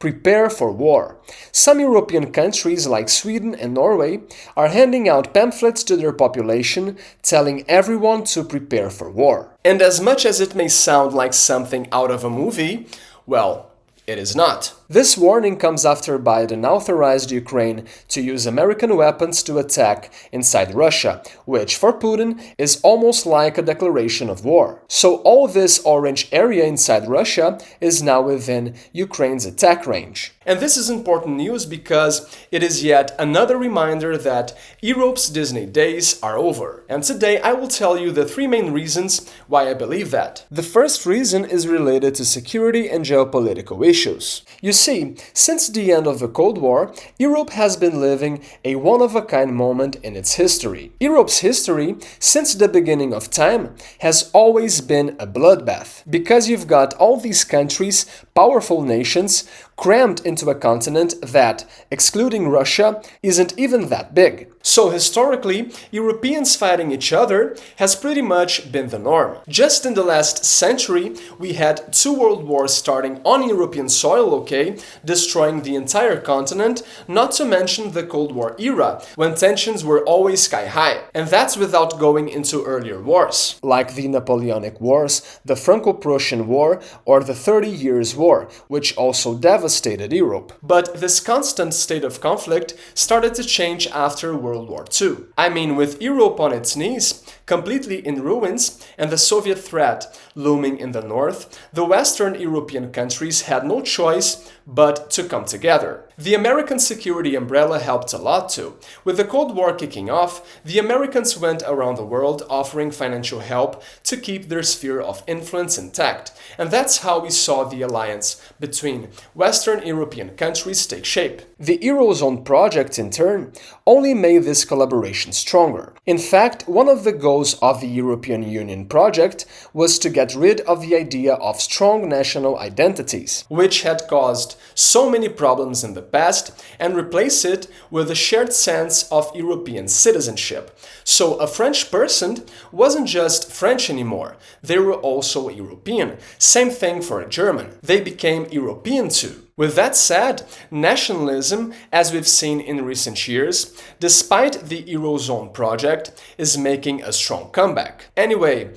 Prepare for war. Some European countries like Sweden and Norway are handing out pamphlets to their population telling everyone to prepare for war. And as much as it may sound like something out of a movie, well, it is not. This warning comes after Biden authorized Ukraine to use American weapons to attack inside Russia, which for Putin is almost like a declaration of war. So all this orange area inside Russia is now within Ukraine's attack range. And this is important news because it is yet another reminder that Europe's Disney days are over. And today I will tell you the three main reasons why I believe that. The first reason is related to security and geopolitical issues. You see, since the end of the Cold War, Europe has been living a one-of-a-kind moment in its history. Europe's history, since the beginning of time, has always been a bloodbath, because you've got all these countries, powerful nations, crammed into a continent that, excluding Russia, isn't even that big. So historically, Europeans fighting each other has pretty much been the norm. Just in the last century, we had two world wars starting on European soil, okay, destroying the entire continent, not to mention the Cold War era, when tensions were always sky high. And that's without going into earlier wars, like the Napoleonic Wars, the Franco-Prussian War, or the 30 Years' War, which also devastated Europe. But this constant state of conflict started to change after World War II. I mean, with Europe on its knees, completely in ruins, and the Soviet threat looming in the north, the Western European countries had no choice but to come together. The American security umbrella helped a lot too. With the Cold War kicking off, the Americans went around the world offering financial help to keep their sphere of influence intact. And that's how we saw the alliance between Western European countries take shape. The Eurozone project, in turn, only made this collaboration stronger. In fact, one of the goals of the European Union project was to get rid of the idea of strong national identities, which had caused so many problems in the past, and replace it with a shared sense of European citizenship. So a French person wasn't just French anymore, they were also European. Same thing for a German. They became European too. With that said, nationalism, as we've seen in recent years, despite the Eurozone project, is making a strong comeback. Anyway,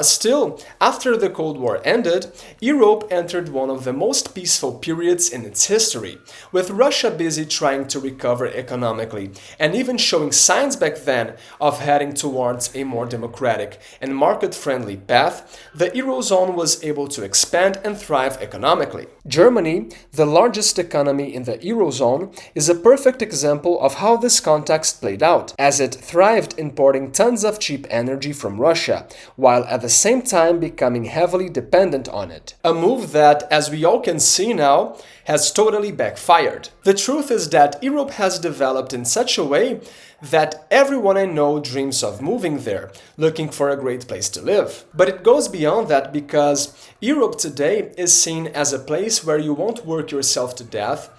still, after the Cold War ended, Europe entered one of the most peaceful periods in its history, with Russia busy trying to recover economically and even showing signs back then of heading towards a more democratic and market-friendly path. The Eurozone was able to expand and thrive economically. Germany, the largest economy in the Eurozone, is a perfect example of how this context played out, as it thrived importing tons of cheap energy from Russia, while at the same time becoming heavily dependent on it. A move that, as we all can see now, has totally backfired. The truth is that Europe has developed in such a way that everyone I know dreams of moving there, looking for a great place to live. But it goes beyond that, because Europe today is seen as a place where you won't work yourself to death,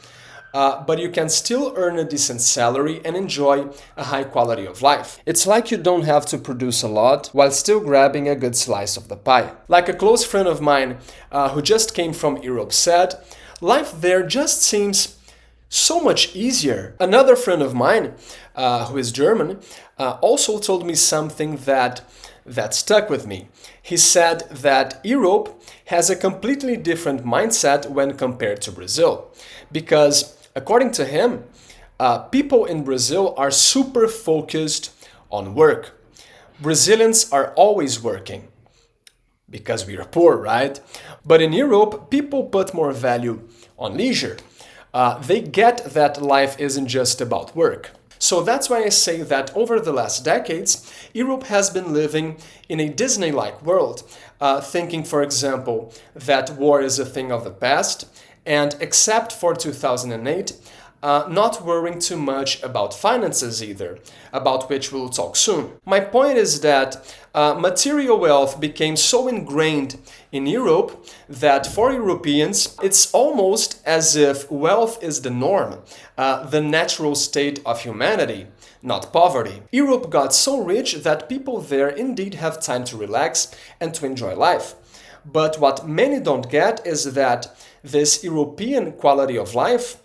but you can still earn a decent salary and enjoy a high quality of life. It's like you don't have to produce a lot while still grabbing a good slice of the pie. Like a close friend of mine who just came from Europe said, life there just seems so much easier. Another friend of mine, who is German, also told me something that stuck with me. He said that Europe has a completely different mindset when compared to Brazil, because according to him, people in Brazil are super focused on work. Brazilians are always working, because we are poor, right? But in Europe, people put more value on leisure. They get that life isn't just about work. So that's why I say that over the last decades, Europe has been living in a Disney-like world, thinking, for example, that war is a thing of the past, and except for 2008, not worrying too much about finances either, about which we'll talk soon. My point is that material wealth became so ingrained in Europe that for Europeans, it's almost as if wealth is the norm, the natural state of humanity, not poverty. Europe got so rich that people there indeed have time to relax and to enjoy life. But what many don't get is that This European quality of life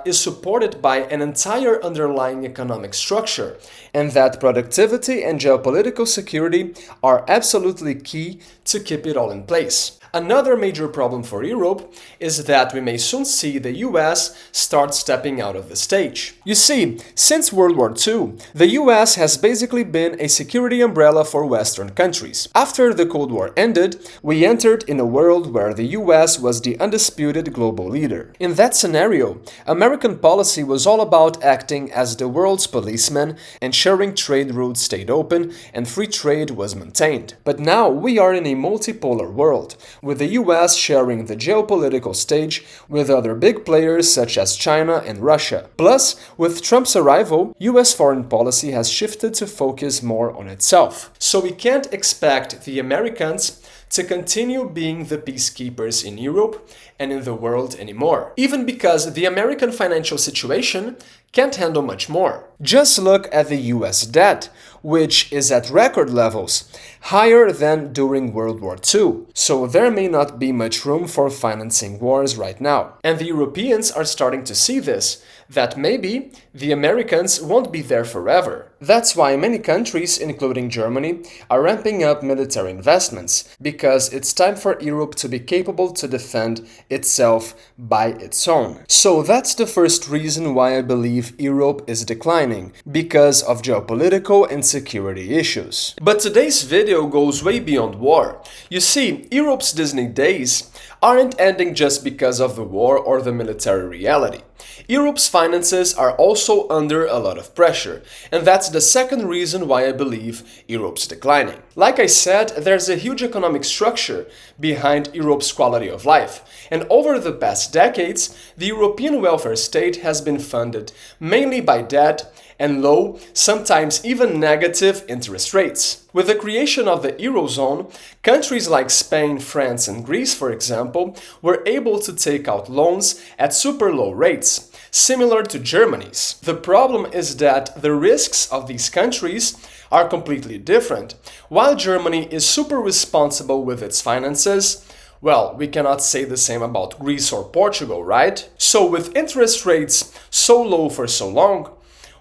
is supported by an entire underlying economic structure, and that productivity and geopolitical security are absolutely key to keep it all in place. Another major problem for Europe is that we may soon see the US start stepping out of the stage. You see, since World War II, the US has basically been a security umbrella for Western countries. After the Cold War ended, we entered in a world where the US was the undisputed global leader. In that scenario, American policy was all about acting as the world's policeman, ensuring trade routes stayed open and free trade was maintained. But now we are in a multipolar world, with the US sharing the geopolitical stage with other big players such as China and Russia. Plus, with Trump's arrival, US foreign policy has shifted to focus more on itself. So we can't expect the Americans to continue being the peacekeepers in Europe and in the world anymore, even because the American financial situation can't handle much more. Just look at the US debt, which is at record levels, higher than during World War II. So there may not be much room for financing wars right now. And the Europeans are starting to see this, that maybe the Americans won't be there forever. That's why many countries, including Germany, are ramping up military investments, because it's time for Europe to be capable to defend itself by its own. So that's the first reason why I believe Europe is declining, because of geopolitical and security issues. But today's video goes way beyond war. You see, Europe's Disney days aren't ending just because of the war or the military reality. Europe's finances are also under a lot of pressure, and that's the second reason why I believe Europe's declining. Like I said, there's a huge economic structure behind Europe's quality of life, and over the past decades, the European welfare state has been funded mainly by debt and low, sometimes even negative interest rates. With the creation of the Eurozone, countries like Spain, France, and Greece, for example, were able to take out loans at super low rates, similar to Germany's. The problem is that the risks of these countries are completely different. While Germany is super responsible with its finances, well, we cannot say the same about Greece or Portugal, right? So with interest rates so low for so long,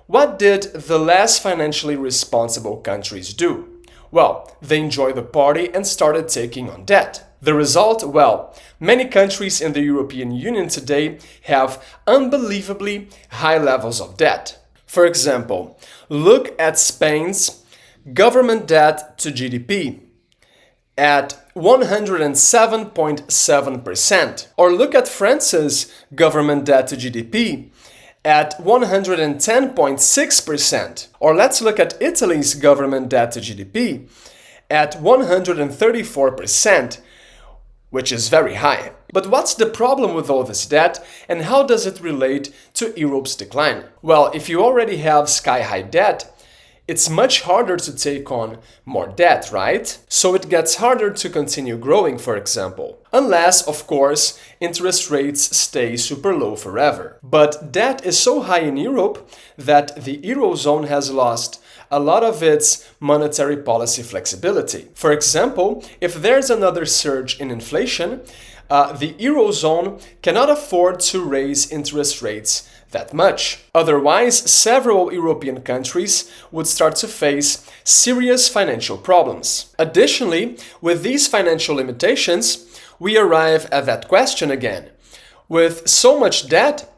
what did the less financially responsible countries do? Well, they enjoyed the party and started taking on debt. The result? Well, many countries in the European Union today have unbelievably high levels of debt. For example, look at Spain's government debt to GDP at 107.7%. Or look at France's government debt to GDP at 110.6%. Or let's look at Italy's government debt to GDP at 134%, which is very high. But what's the problem with all this debt, and how does it relate to Europe's decline? Well, if you already have sky-high debt, it's much harder to take on more debt, right? So it gets harder to continue growing, for example. Unless, of course, interest rates stay super low forever. But debt is so high in Europe that the Eurozone has lost a lot of its monetary policy flexibility. For example, if there's another surge in inflation, the Eurozone cannot afford to raise interest rates that much. Otherwise, several European countries would start to face serious financial problems. Additionally, with these financial limitations, we arrive at that question again. With so much debt,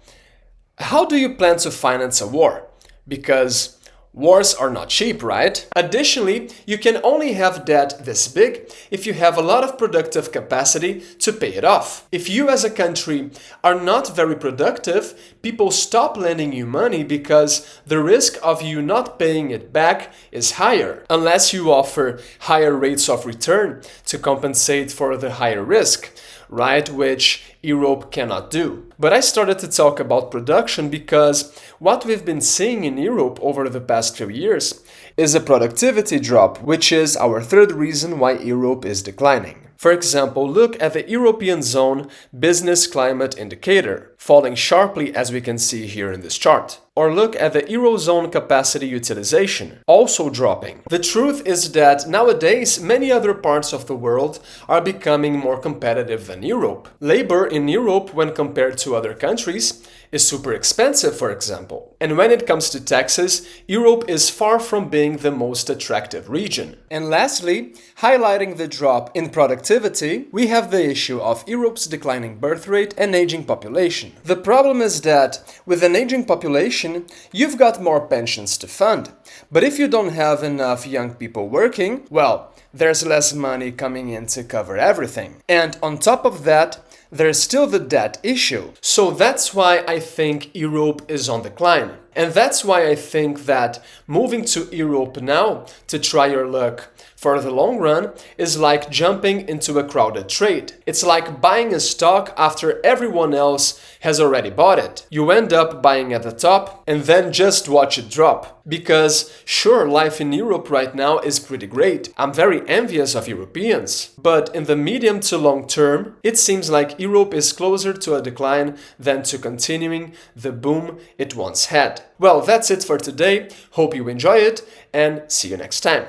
how do you plan to finance a war? Because wars are not cheap, right? Additionally, you can only have debt this big if you have a lot of productive capacity to pay it off. If you as a country are not very productive, people stop lending you money because the risk of you not paying it back is higher, unless you offer higher rates of return to compensate for the higher risk, right? Which Europe cannot do. But I started to talk about production because what we've been seeing in Europe over the past few years is a productivity drop, which is our third reason why Europe is declining. For example, look at the European Zone Business Climate Indicator, falling sharply as we can see here in this chart. Or look at the Eurozone capacity utilization, also dropping. The truth is that nowadays many other parts of the world are becoming more competitive than Europe. Labor in Europe, when compared to other countries, is super expensive, for example. And when it comes to taxes, Europe is far from being the most attractive region. And lastly, highlighting the drop in productivity, we have the issue of Europe's declining birth rate and aging population. The problem is that with an aging population, you've got more pensions to fund. But if you don't have enough young people working, well, there's less money coming in to cover everything. And on top of that, there's still the debt issue. So that's why I think Europe is on decline. And that's why I think that moving to Europe now to try your luck for the long run is like jumping into a crowded trade. It's like buying a stock after everyone else has already bought it. You end up buying at the top and then just watch it drop. Because sure, life in Europe right now is pretty great. I'm very envious of Europeans. But in the medium to long term, it seems like Europe is closer to a decline than to continuing the boom it once had. Well, that's it for today. Hope you enjoy it and see you next time.